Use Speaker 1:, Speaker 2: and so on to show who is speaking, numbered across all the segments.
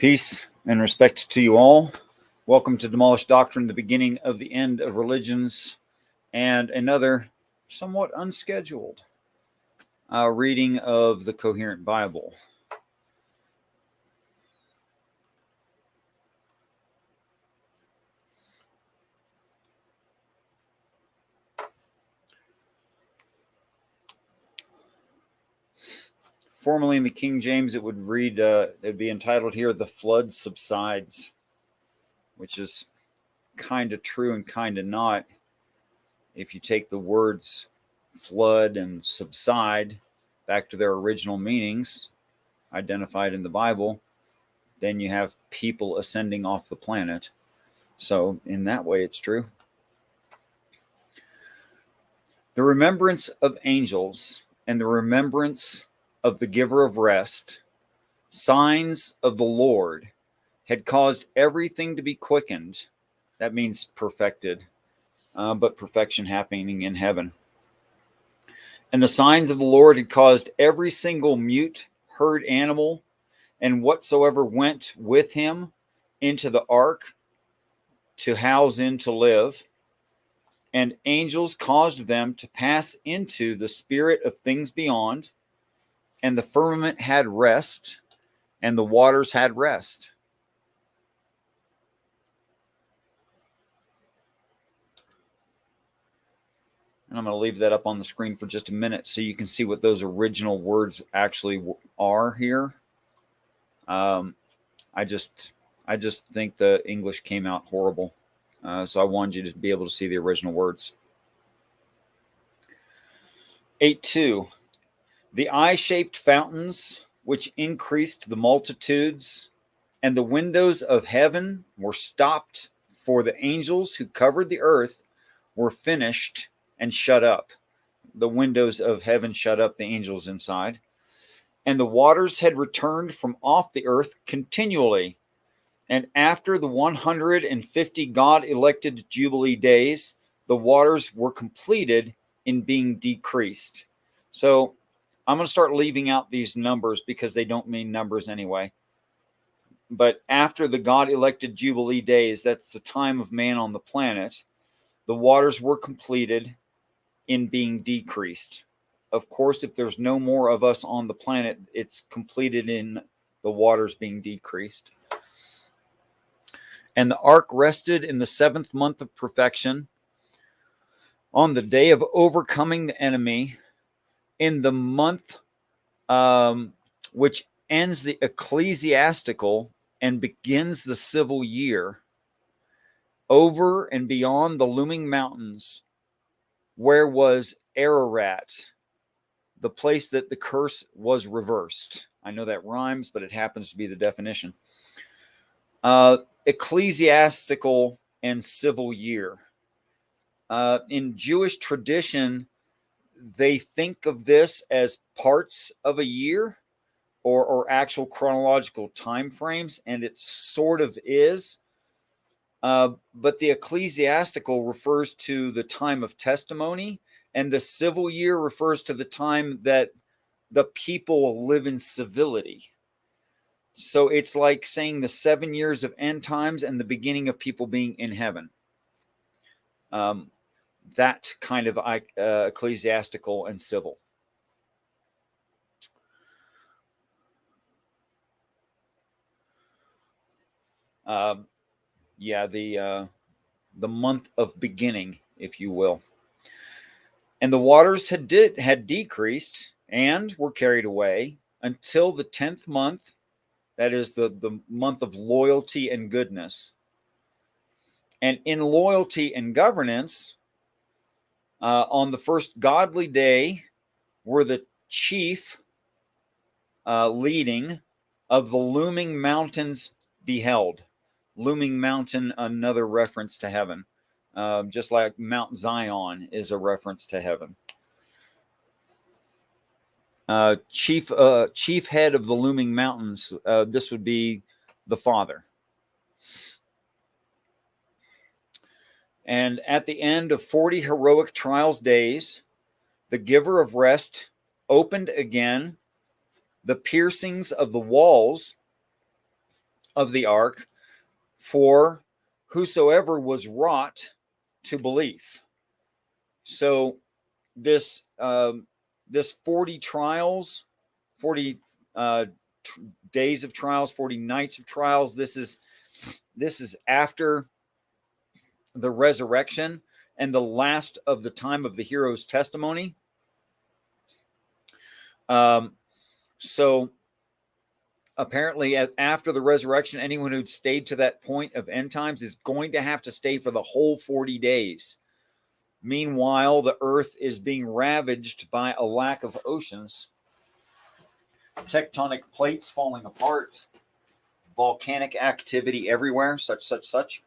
Speaker 1: Peace and respect to you all. Welcome to Demolished Doctrine, the beginning of the end of religions, and another somewhat unscheduled reading of the Coherent Bible. Formerly in the King James, it would read, it'd be entitled here, "The Flood Subsides," which is kind of true and kind of not. If you take the words flood and subside back to their original meanings identified in the Bible, then you have people ascending off the planet. So in that way, it's true. The remembrance of angels and the remembrance of the giver of rest, signs of the Lord, had caused everything to be quickened. That means perfected, but perfection happening in heaven. And the signs of the Lord had caused every single mute herd animal and whatsoever went with him into the ark to house in to live. And angels caused them to pass into the spirit of things beyond. And the firmament had rest, and the waters had rest. And I'm going to leave that up on the screen for just a minute so you can see what those original words actually are here. I just think the English came out horrible. So I wanted you to be able to see the original words. 8:2. The eye-shaped fountains, which increased the multitudes, and the windows of heaven were stopped, for the angels who covered the earth were finished and shut up. The windows of heaven shut up the angels inside. And the waters had returned from off the earth continually. And after the 150 God-elected Jubilee days, the waters were completed in being decreased. So I'm going to start leaving out these numbers because they don't mean numbers anyway. But after the God-elected Jubilee days, that's the time of man on the planet, the waters were completed in being decreased. Of course, if there's no more of us on the planet, it's completed in the waters being decreased. And the ark rested in the 7th month of perfection, on the day of overcoming the enemy, in the month which ends the ecclesiastical and begins the civil year, over and beyond the looming mountains, where was Ararat, the place that the curse was reversed. I know that rhymes, but it happens to be the definition. Ecclesiastical and civil year. In Jewish tradition, they think of this as parts of a year or actual chronological time frames, and it sort of is. But the ecclesiastical refers to the time of testimony, and the civil year refers to the time that the people live in civility. So it's like saying the 7 years of end times and the beginning of people being in heaven. That kind of ecclesiastical and civil. The month of beginning, if you will. And the waters had decreased and were carried away until the 10th month, that is the month of loyalty and goodness. And in loyalty and governance, on the first godly day, were the chief leading of the looming mountains beheld. Looming mountain, another reference to heaven. Just like Mount Zion is a reference to heaven. Chief head of the looming mountains, this would be the Father. And at the end of 40 heroic trials days, the giver of rest opened again the piercings of the walls of the ark for whosoever was wrought to belief. So this 40 trials, 40 days of trials, 40 nights of trials. This is after the resurrection and the last of the time of the hero's testimony. So apparently, after the resurrection, anyone who'd stayed to that point of end times is going to have to stay for the whole 40 days. Meanwhile, the earth is being ravaged by a lack of oceans, tectonic plates falling apart, volcanic activity everywhere, such.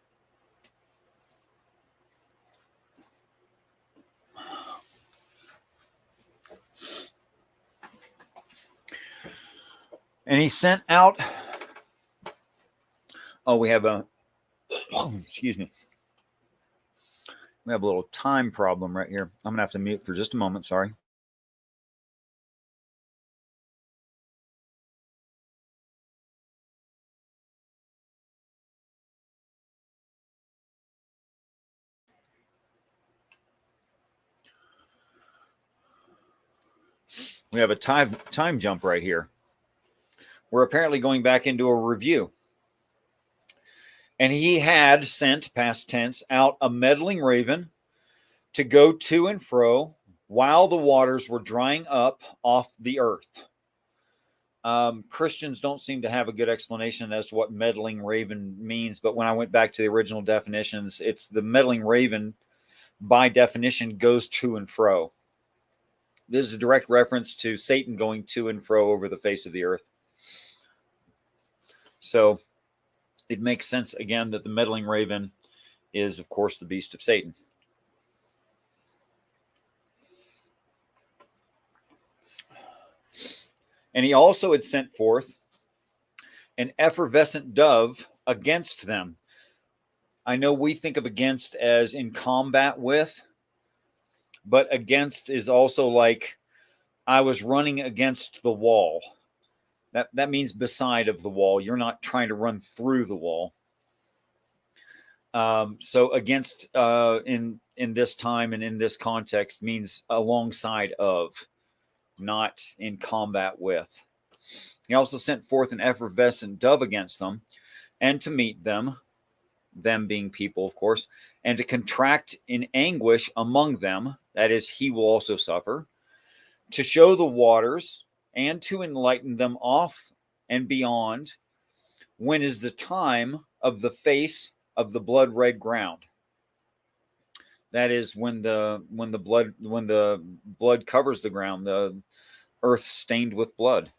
Speaker 1: And he sent out. Oh, we have a. Excuse me. We have a little time problem right here. I'm going to have to mute for just a moment. Sorry. We have a time jump right here. We're apparently going back into a review. And he had sent, past tense, out a meddling raven to go to and fro while the waters were drying up off the earth. Christians don't seem to have a good explanation as to what meddling raven means, but when I went back to the original definitions, it's the meddling raven, by definition, goes to and fro. This is a direct reference to Satan going to and fro over the face of the earth. So it makes sense, again, that the meddling raven is, of course, the beast of Satan. And he also had sent forth an effervescent dove against them. I know we think of against as in combat with, but against is also like I was running against the wall. That means beside of the wall. You're not trying to run through the wall. So against in this time and in this context means alongside of, not in combat with. He also sent forth an effervescent dove against them, and to meet them being people, of course, and to contract in anguish among them, that is, he will also suffer, to show the waters and to enlighten them off and beyond, when is the time of the face of the blood red ground. That is when the blood covers the ground, the earth stained with blood.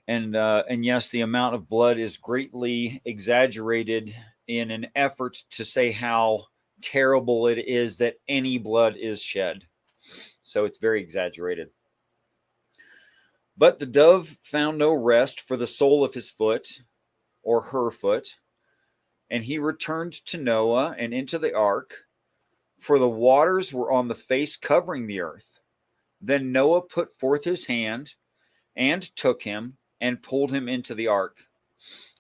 Speaker 1: And yes, the amount of blood is greatly exaggerated in an effort to say how terrible it is that any blood is shed. So it's very exaggerated. But the dove found no rest for the sole of his foot, or her foot, and he returned to Noah and into the ark, for the waters were on the face covering the earth. Then Noah put forth his hand and took him and pulled him into the ark.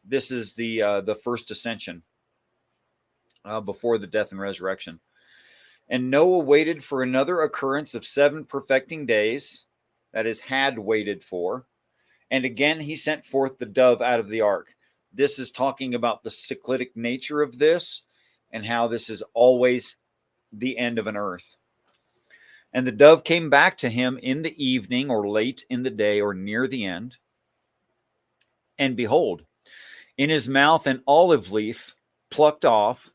Speaker 1: This is the first ascension before the death and resurrection. And Noah waited for another occurrence of 7 perfecting days, that is, had waited for. And again he sent forth the dove out of the ark. This is talking about the cyclic nature of this and how this is always the end of an earth. And the dove came back to him in the evening, or late in the day, or near the end. And behold, in his mouth an olive leaf plucked off,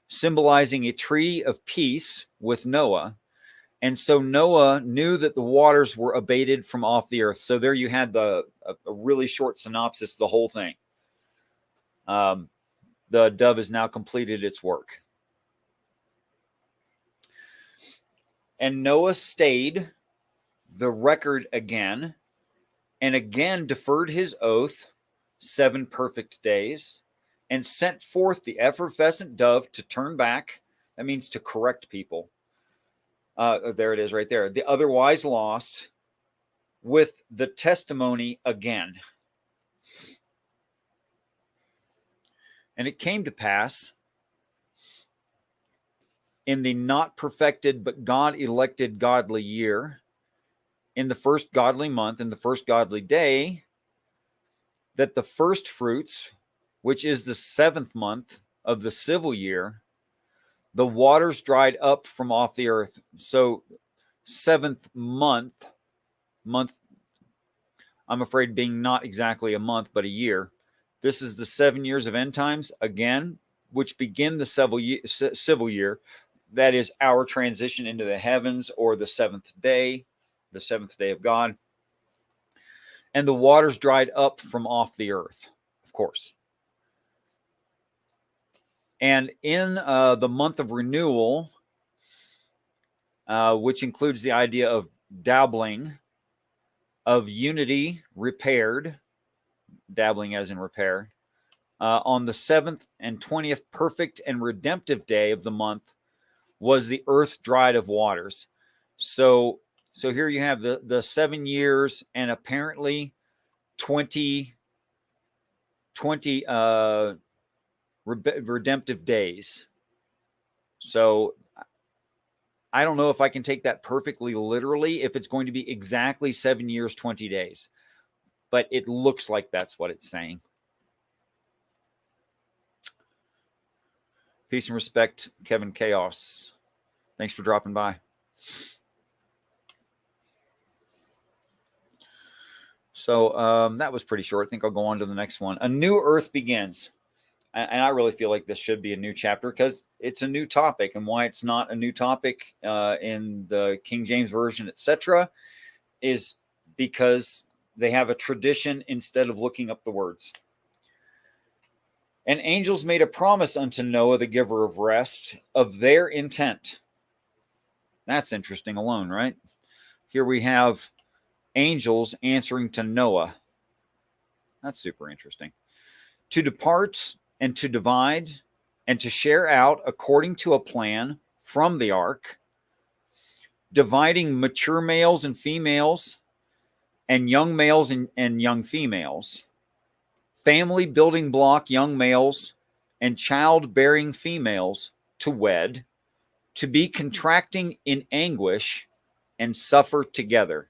Speaker 1: symbolizing a treaty of peace with Noah. And so Noah knew that the waters were abated from off the earth. So there you had a really short synopsis of the whole thing. The dove has now completed its work. And Noah stayed the record again, and again deferred his oath 7 perfect days, and sent forth the effervescent dove to turn back. That means to correct people. There it is right there. The otherwise lost, with the testimony again. And it came to pass in the not perfected but God elected godly year, in the first godly month, in the first godly day, that the first fruits, which is the 7th month of the civil year, the waters dried up from off the earth. So 7th month, I'm afraid being not exactly a month, but a year. This is the 7 years of end times, again, which begin the civil year. That is our transition into the heavens, or the seventh day of God. And the waters dried up from off the earth, of course. And in the month of renewal, which includes the idea of dabbling, of unity repaired, dabbling as in repair, on the 7th and 20th perfect and redemptive day of the month, was the earth dried of waters. So here you have the 7 years and apparently 20 redemptive days. So I don't know if I can take that perfectly literally, if it's going to be exactly 7 years, 20 days. But it looks like that's what it's saying. Peace and respect, Kevin Chaos. Thanks for dropping by. So that was pretty short. I think I'll go on to the next one. A new earth begins. And I really feel like this should be a new chapter because it's a new topic. And why it's not a new topic in the King James Version, etc., is because they have a tradition instead of looking up the words. And angels made a promise unto Noah, the giver of rest, of their intent. That's interesting alone, right? Here we have angels answering to Noah. That's super interesting. To depart and to divide and to share out according to a plan from the ark, dividing mature males and females, and young males and young females, family building block young males, and childbearing females to wed, to be contracting in anguish and suffer together.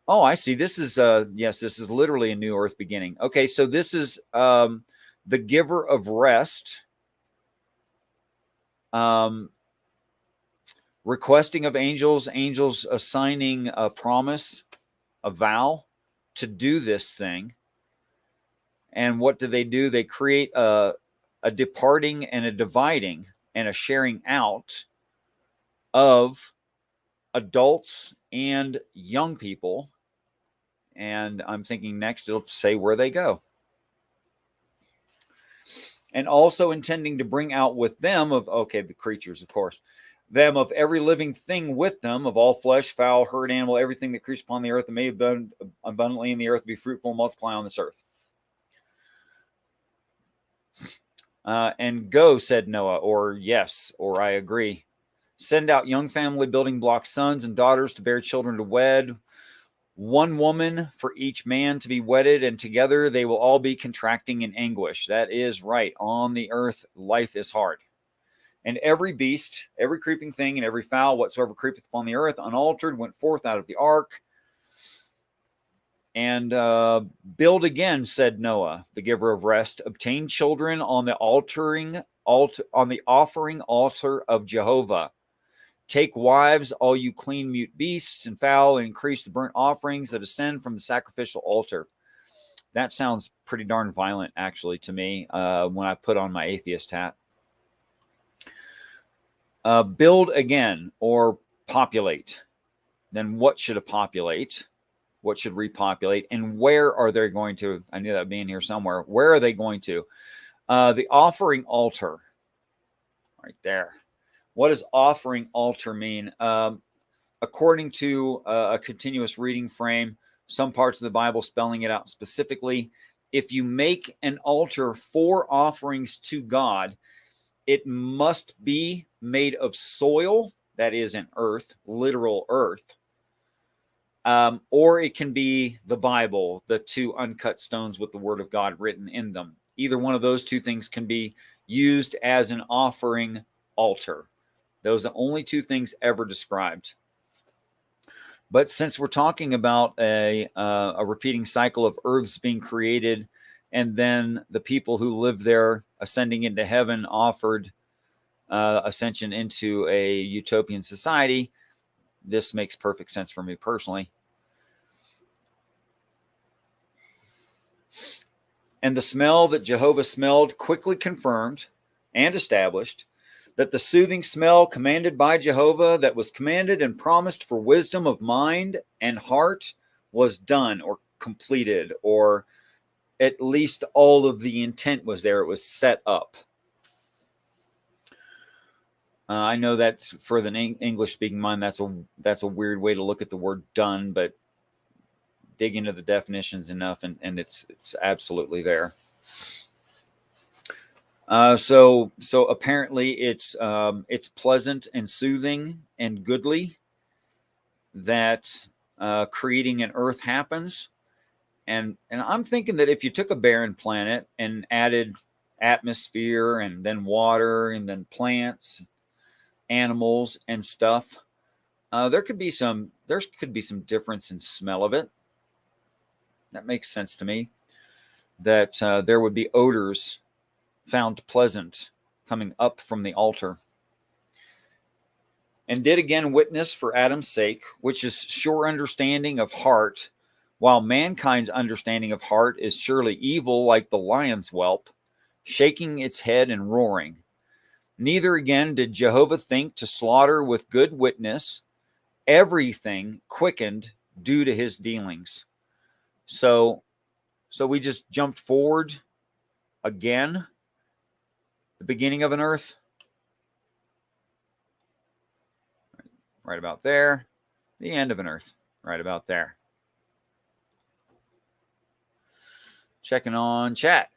Speaker 1: Oh, I see. This is, yes, this is literally a new earth beginning. Okay, so this is the giver of rest, requesting of angels, angels assigning a promise, a vow to do this thing. And what do? They create a departing and a dividing and a sharing out of adults and young people. And I'm thinking next it'll say where they go. And also intending to bring out with them of, okay, the creatures, of course, them of every living thing with them, of all flesh, fowl, herd, animal, everything that creeps upon the earth, and may abound abundantly in the earth, be fruitful, multiply on this earth. And go, said Noah, or yes, or I agree. Send out young family building block sons and daughters to bear children to wed, one woman for each man to be wedded, and together they will all be contracting in anguish. That is right. On the earth, life is hard. And every beast, every creeping thing, and every fowl whatsoever creepeth upon the earth, unaltered, went forth out of the ark. And build again, said Noah, the giver of rest, obtain children on the offering altar of Jehovah. Take wives, all you clean mute beasts and fowl, and increase the burnt offerings that ascend from the sacrificial altar. That sounds pretty darn violent, actually, to me, when I put on my atheist hat. Build again, or populate. Then what should a populate? What should repopulate? And where are they going to? I knew that would be in here somewhere. Where are they going to? The offering altar. Right there. What does offering altar mean? According to a continuous reading frame, some parts of the Bible spelling it out specifically, if you make an altar for offerings to God, it must be made of soil, that is an earth, literal earth, or it can be the Bible, the two uncut stones with the word of God written in them. Either one of those two things can be used as an offering altar. Those are the only two things ever described. But since we're talking about a repeating cycle of earths being created, and then the people who lived there ascending into heaven offered ascension into a utopian society, this makes perfect sense for me personally. And the smell that Jehovah smelled quickly confirmed and established that the soothing smell commanded by Jehovah, that was commanded and promised for wisdom of mind and heart, was done or completed, or at least all of the intent was there. It was set up. I know that for the English-speaking mind, that's a weird way to look at the word done, but dig into the definitions enough, and it's absolutely there. So apparently it's pleasant and soothing and goodly that creating an earth happens. And I'm thinking that if you took a barren planet and added atmosphere and then water and then plants, animals and stuff, there could be some difference in smell of it. That makes sense to me. That there would be odors found pleasant coming up from the altar. And did again witness for Adam's sake, which is sure understanding of heart, while mankind's understanding of heart is surely evil like the lion's whelp, shaking its head and roaring. Neither again did Jehovah think to slaughter with good witness everything quickened due to his dealings. So we just jumped forward again. The beginning of an earth. Right about there. The end of an earth. Right about there. Checking on chat.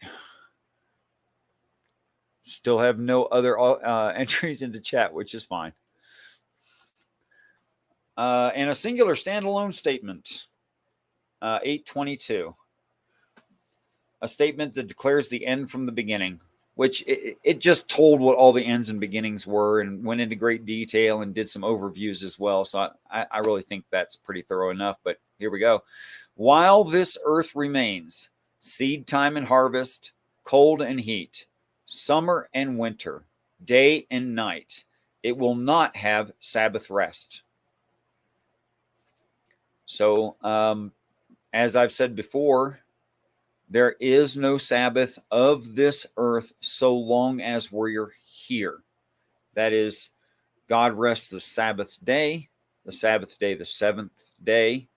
Speaker 1: Still have no other entries into chat, which is fine. And a singular standalone statement. 822. A statement that declares the end from the beginning, which it just told what all the ends and beginnings were and went into great detail and did some overviews as well. So I really think that's pretty thorough enough, but here we go. While this earth remains, seed time and harvest, cold and heat, summer and winter, day and night, it will not have Sabbath rest. So, as I've said before, there is no Sabbath of this earth so long as we're here. That is, God rests the Sabbath day, the seventh day.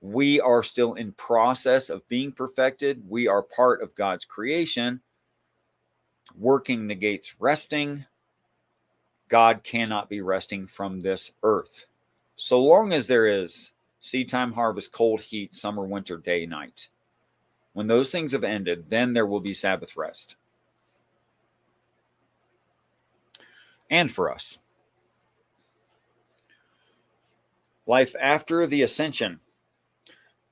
Speaker 1: We are still in process of being perfected. We are part of God's creation. Working negates resting. God cannot be resting from this earth. So long as there is seed time, harvest, cold, heat, summer, winter, day, night. When those things have ended, then there will be Sabbath rest. And for us. Life after the ascension.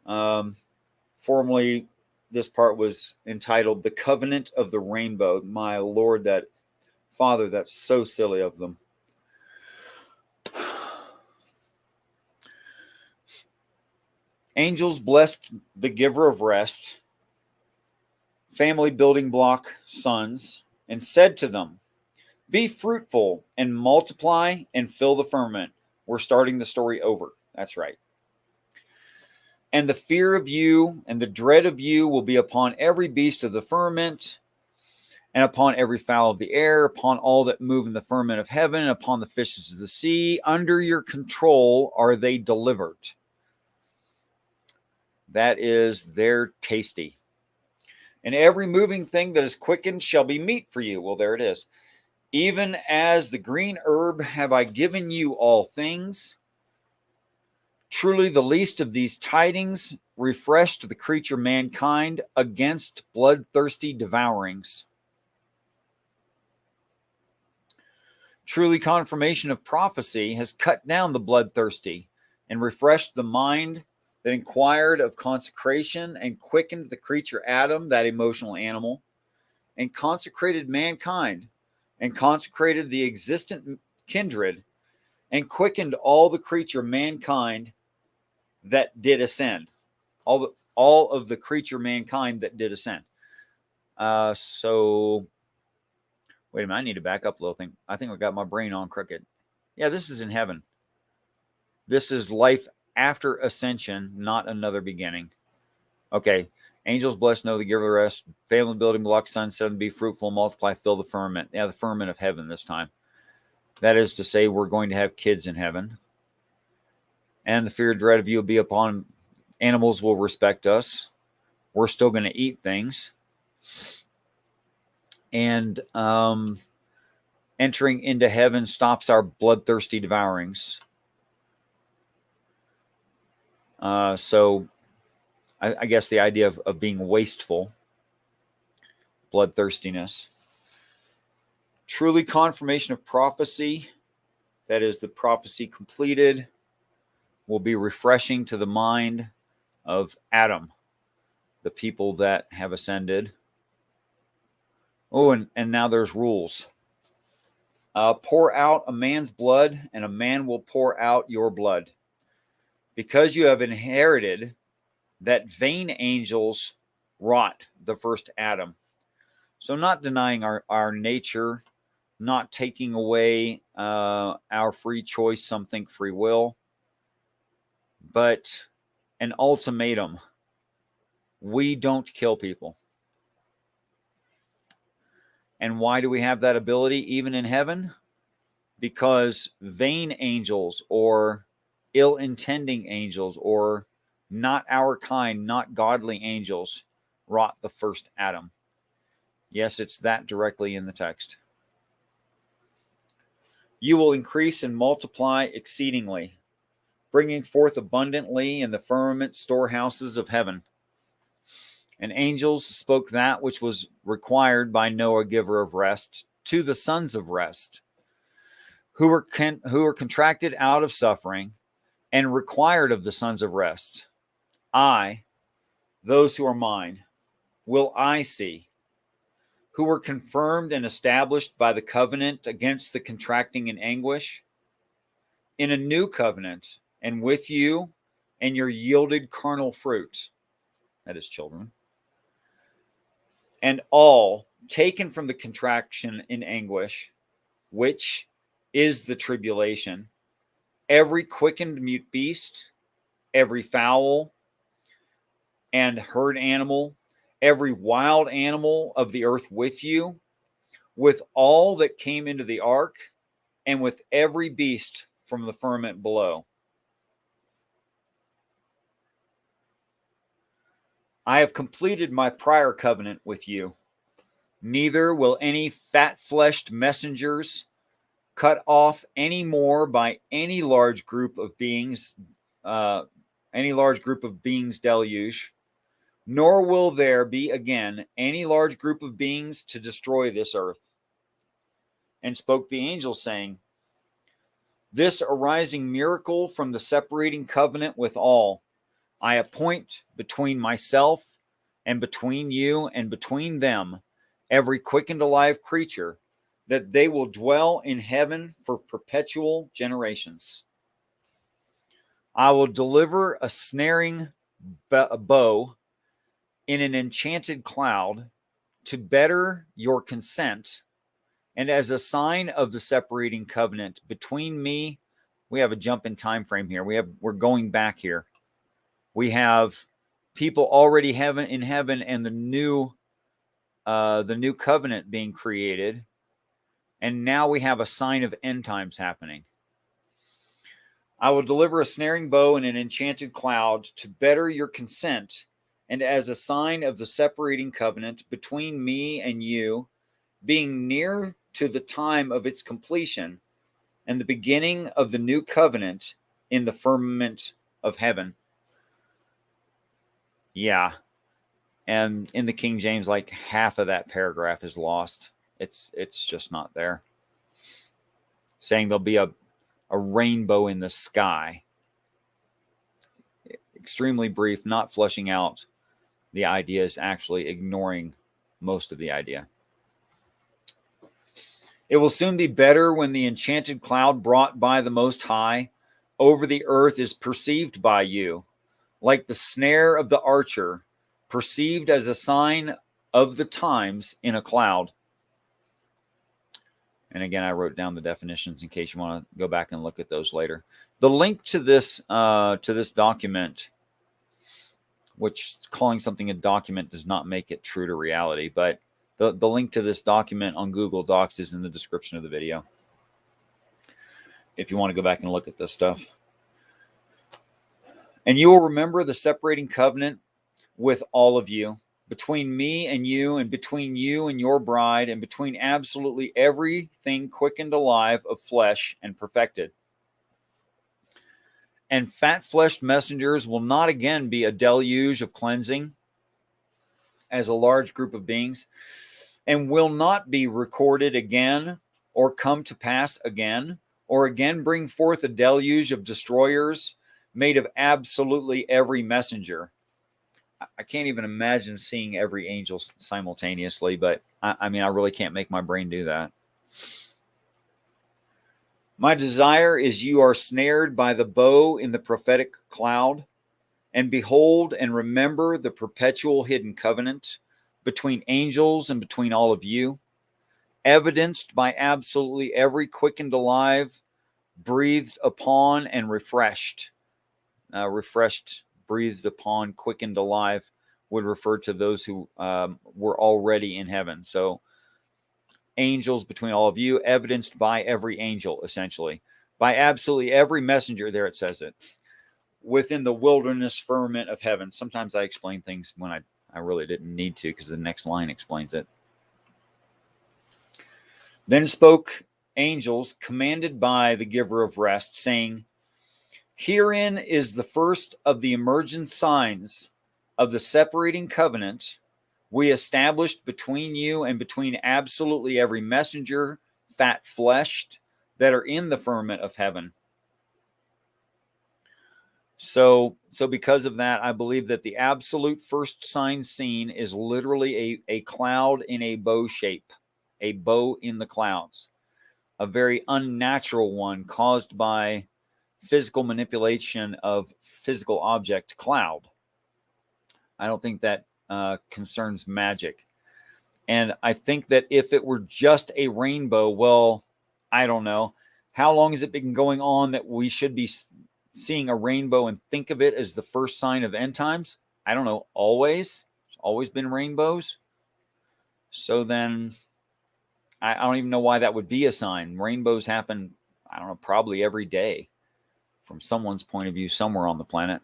Speaker 1: Formerly, this part was entitled The Covenant of the Rainbow. My Lord, Father, that's so silly of them. Angels blessed the giver of rest, family building block sons, and said to them, be fruitful and multiply and fill the firmament. We're starting the story over. That's right. And the fear of you and the dread of you will be upon every beast of the firmament, and upon every fowl of the air, upon all that move in the firmament of heaven, and upon the fishes of the sea. Under your control are they delivered. That is, they're tasty. And every moving thing that is quickened shall be meat for you. Well, there it is. Even as the green herb have I given you all things. Truly the least of these tidings refreshed the creature mankind against bloodthirsty devourings. Truly confirmation of prophecy has cut down the bloodthirsty and refreshed the mind that inquired of consecration and quickened the creature Adam, that emotional animal, and consecrated mankind, and consecrated the existent kindred, and quickened all the creature mankind that did ascend. All of the creature mankind that did ascend. So wait a minute, I need to back up a little thing. I think I got my brain on crooked. Yeah, this is in heaven. This is life after ascension, not another beginning. Okay. Angels blessed, know the giver of rest, family building blocks, sun, seven, be fruitful, multiply, fill the firmament. Yeah, the firmament of heaven this time. That is to say, we're going to have kids in heaven. And the fear and dread of you will be upon animals, will respect us. We're still going to eat things. And entering into heaven stops our bloodthirsty devourings. So I guess the idea of being wasteful, bloodthirstiness. Truly confirmation of prophecy, that is the prophecy completed, will be refreshing to the mind of Adam, the people that have ascended. Oh, and now there's rules. Pour out a man's blood, and a man will pour out your blood. Because you have inherited that vain angels wrought the first Adam. So not denying our nature, not taking away our free choice, some think free will, but an ultimatum. We don't kill people. And why do we have that ability even in heaven? Because vain angels or ill-intending angels or not our kind, not godly angels wrought the first Adam. Yes, it's that directly in the text. You will increase and multiply exceedingly, bringing forth abundantly in the firmament storehouses of heaven. And angels spoke that which was required by Noah, giver of rest, to the sons of rest, who were contracted out of suffering and required of the sons of rest. I, those who are mine, will I see, who were confirmed and established by the covenant against the contracting and anguish, in a new covenant, and with you and your yielded carnal fruit, that is children, and all taken from the contraction in anguish, which is the tribulation, every quickened mute beast, every fowl and herd animal, every wild animal of the earth with you, with all that came into the ark, and with every beast from the firmament below. I have completed my prior covenant with you. Neither will any fat-fleshed messengers cut off any more by any large group of beings, deluge, nor will there be again any large group of beings to destroy this earth. And spoke the angel, saying, this arising miracle from the separating covenant with all, I appoint between myself and between you and between them every quickened alive creature, that they will dwell in heaven for perpetual generations. I will deliver a snaring bow in an enchanted cloud to better your consent, and as a sign of the separating covenant between me. We have a jump in time frame here. We're going back here. We have people already in heaven, and the new covenant being created, and now we have a sign of end times happening. I will deliver a snaring bow in an enchanted cloud to better your consent, and as a sign of the separating covenant between me and you, being near to the time of its completion and the beginning of the new covenant in the firmament of heaven. Yeah. And in the King James, like half of that paragraph is lost. It's just not there. Saying there'll be a rainbow in the sky. Extremely brief, not fleshing out the idea, is actually ignoring most of the idea. It will soon be better when the enchanted cloud brought by the Most High over the earth is perceived by you, like the snare of the archer, perceived as a sign of the times in a cloud. And again, I wrote down the definitions in case you want to go back and look at those later. The link to this document, which calling something a document does not make it true to reality, but the link to this document on Google Docs is in the description of the video if you want to go back and look at this stuff. And you will remember the separating covenant with all of you, between me and you, and between you and your bride, and between absolutely everything quickened alive of flesh and perfected. And fat-fleshed messengers will not again be a deluge of cleansing as a large group of beings, and will not be recorded again, or come to pass again, or again bring forth a deluge of destroyers made of absolutely every messenger. I can't even imagine seeing every angel simultaneously, but I mean, I really can't make my brain do that. My desire is you are snared by the bow in the prophetic cloud, and behold and remember the perpetual hidden covenant between angels and between all of you, evidenced by absolutely every quickened alive, breathed upon and refreshed. Breathed upon, quickened alive would refer to those who were already in heaven. So angels between all of you, evidenced by every angel, essentially. By absolutely every messenger, there it says it, within the wilderness firmament of heaven. Sometimes I explain things when I really didn't need to, because the next line explains it. Then spoke angels commanded by the giver of rest, saying, herein is the first of the emergent signs of the separating covenant we established between you and between absolutely every messenger, fat-fleshed, that are in the firmament of heaven. So because of that, I believe that the absolute first sign seen is literally a cloud in a bow shape, a bow in the clouds, a very unnatural one caused by physical manipulation of physical object cloud. I don't think that concerns magic. And I think that if it were just a rainbow, well, I don't know. How long has it been going on that we should be seeing a rainbow and think of it as the first sign of end times? I don't know. Always. It's always been rainbows. So then I don't even know why that would be a sign. Rainbows happen, I don't know, probably every day from someone's point of view somewhere on the planet.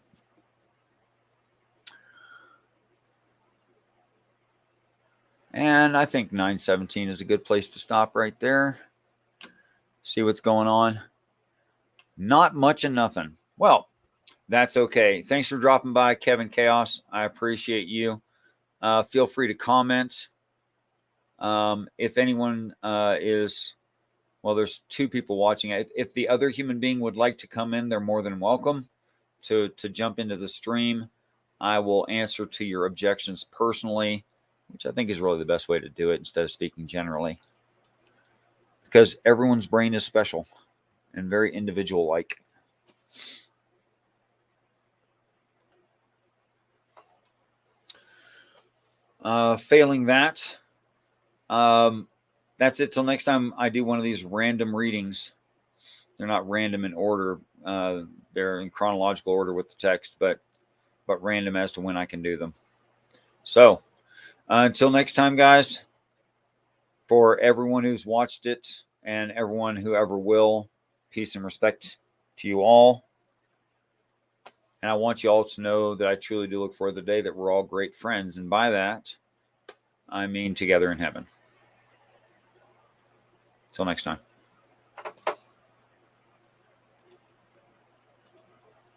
Speaker 1: And I think 9:17 is a good place to stop right there. See what's going on. Not much of nothing. Well, that's okay. Thanks for dropping by, Kevin Chaos. I appreciate you. Feel free to comment. If anyone is, well, there's two people watching. If the other human being would like to come in, they're more than welcome to jump into the stream. I will answer to your objections personally, which I think is really the best way to do it instead of speaking generally, because everyone's brain is special and very individual-like. Failing that, that's it till next time I do one of these random readings. They're not random in order. They're in chronological order with the text, but random as to when I can do them. So until next time, guys, for everyone who's watched it and everyone who ever will, peace and respect to you all. And I want you all to know that I truly do look forward to the day that we're all great friends. And by that, I mean together in heaven. Till next time.